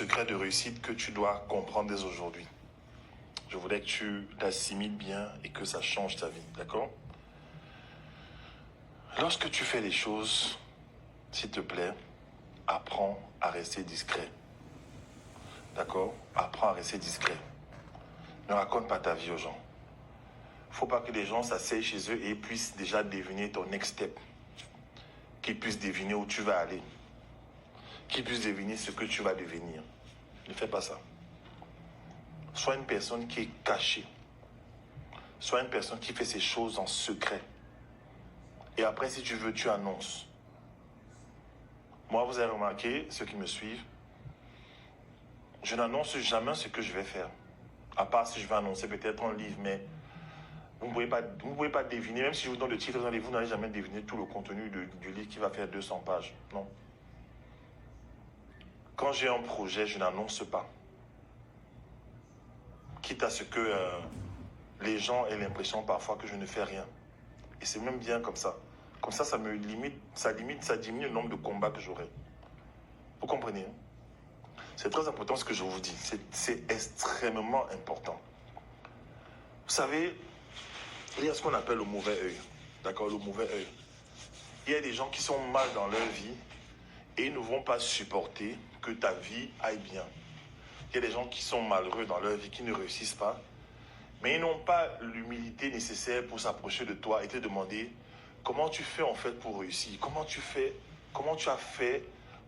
secret de réussite que tu dois comprendre dès aujourd'hui. Je voudrais que tu l'assimiles bien et que ça change ta vie, d'accord? Lorsque tu fais les choses, s'il te plaît, apprends à rester discret. D'accord? Apprends à rester discret. Ne raconte pas ta vie aux gens. Il ne faut pas que les gens s'asseyent chez eux et puissent déjà deviner ton next step. Qu'ils puissent deviner où tu vas aller. Qu'ils puissent deviner ce que tu vas devenir. Ne fais pas ça. Sois une personne qui est cachée. Sois une personne qui fait ses choses en secret. Et après, si tu veux, tu annonces. Moi, vous avez remarqué, ceux qui me suivent, je n'annonce jamais ce que je vais faire. À part si je vais annoncer peut-être un livre, mais vous ne pouvez pas deviner, même si je vous donne le titre, vous n'allez jamais deviner tout le contenu du livre qui va faire 200 pages. Non. Quand j'ai un projet, je n'annonce pas. Quitte à ce que les gens aient l'impression parfois que je ne fais rien. Et c'est même bien comme ça. Comme ça, ça diminue le nombre de combats que j'aurai. Vous comprenez? C'est très important ce que je vous dis. C'est extrêmement important. Vous savez, il y a ce qu'on appelle le mauvais œil. D'accord, le mauvais œil. Il y a des gens qui sont mal dans leur vie et ils ne vont pas supporter que ta vie aille bien. Il y a des gens qui sont malheureux dans leur vie, qui ne réussissent pas, mais ils n'ont pas l'humilité nécessaire pour s'approcher de toi et te demander comment tu fais en fait pour réussir, comment tu as fait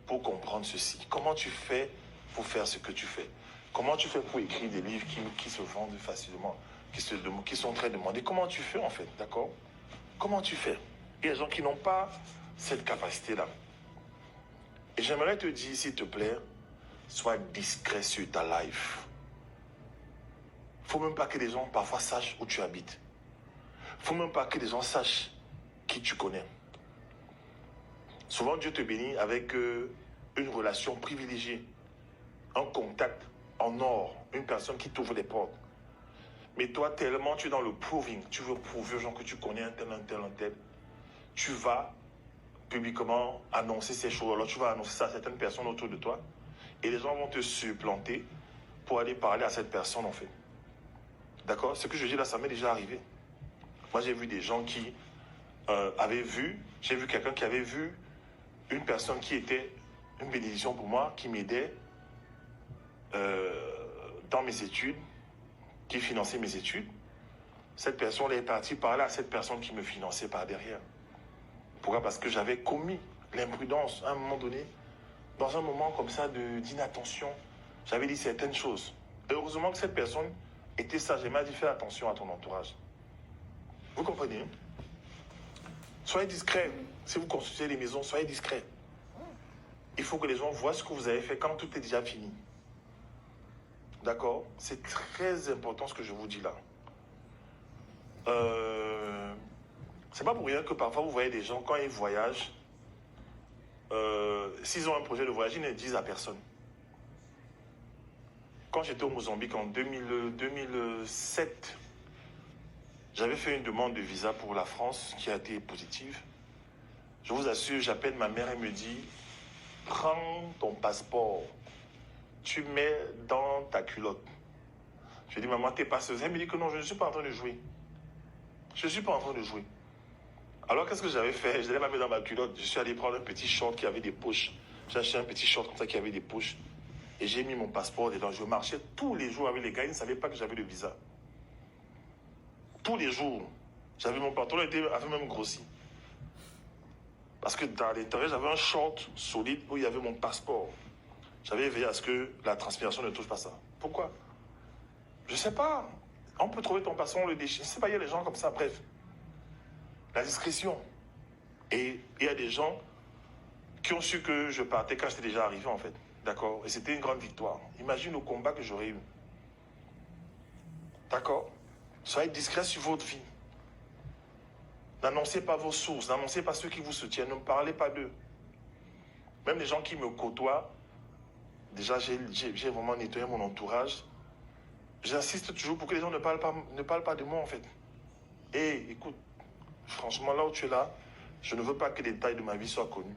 pour comprendre ceci, comment tu fais pour faire ce que tu fais, comment tu fais pour écrire des livres qui se vendent facilement, qui sont très demandés, comment tu fais en fait, d'accord? Comment tu fais? Il y a des gens qui n'ont pas cette capacité-là. Et j'aimerais te dire, s'il te plaît, sois discret sur ta life. Il ne faut même pas que les gens parfois sachent où tu habites. Il ne faut même pas que les gens sachent qui tu connais. Souvent, Dieu te bénit avec une relation privilégiée, un contact en or, une personne qui t'ouvre les portes. Mais toi, tellement tu es dans le proving, tu veux prouver aux gens que tu connais un tel, tu vas publiquement annoncer ces choses. Alors tu vas annoncer ça à certaines personnes autour de toi et les gens vont te supplanter pour aller parler à cette personne en fait. D'accord? Ce que je dis là, ça m'est déjà arrivé. Moi, j'ai vu des gens qui j'ai vu quelqu'un qui avait vu une personne qui était une bénédiction pour moi, qui m'aidait dans mes études, qui finançait mes études. Cette personne est partie parler à cette personne qui me finançait par derrière. Pourquoi? Parce que j'avais commis l'imprudence à un moment donné, dans un moment comme ça d'inattention. J'avais dit certaines choses. Et heureusement que cette personne était sage. Elle m'a dit fais attention à ton entourage. Vous comprenez? Soyez discret. Si vous construisez des maisons, soyez discret. Il faut que les gens voient ce que vous avez fait quand tout est déjà fini. D'accord? C'est très important ce que je vous dis là. C'est pas pour rien que parfois vous voyez des gens, quand ils voyagent, s'ils ont un projet de voyage, ils ne le disent à personne. Quand j'étais au Mozambique en 2007, j'avais fait une demande de visa pour la France qui a été positive. Je vous assure, j'appelle ma mère et me dit « Prends ton passeport, tu mets dans ta culotte. » Je dis « Maman, t'es passeuse. » Elle me dit que non, je ne suis pas en train de jouer. Je ne suis pas en train de jouer. Alors qu'est-ce que j'avais fait? Je l'ai mis dans ma culotte. Je suis allé prendre un petit short qui avait des poches. J'ai acheté un petit short comme ça qui avait des poches. Et j'ai mis mon passeport dedans. Je marchais tous les jours avec les gars. Ils ne savaient pas que j'avais le visa. Tous les jours. J'avais mon pantalon avait même grossi. Parce que dans l'intérieur, j'avais un short solide où il y avait mon passeport. J'avais veillé à ce que la transpiration ne touche pas ça. Pourquoi? Je ne sais pas. On peut trouver ton passeport, on le déchire. Je ne sais pas, il y a des gens comme ça, bref. La discrétion. Et il y a des gens qui ont su que je partais quand j'étais déjà arrivé, en fait. D'accord? Et c'était une grande victoire. Imagine le combat que j'aurais eu. D'accord? Soyez discret sur votre vie. N'annoncez pas vos sources, n'annoncez pas ceux qui vous soutiennent, ne parlez pas d'eux. Même les gens qui me côtoient, déjà j'ai vraiment nettoyé mon entourage. J'insiste toujours pour que les gens ne parlent pas de moi en fait. Et écoute, franchement là où tu es là, je ne veux pas que les détails de ma vie soient connus.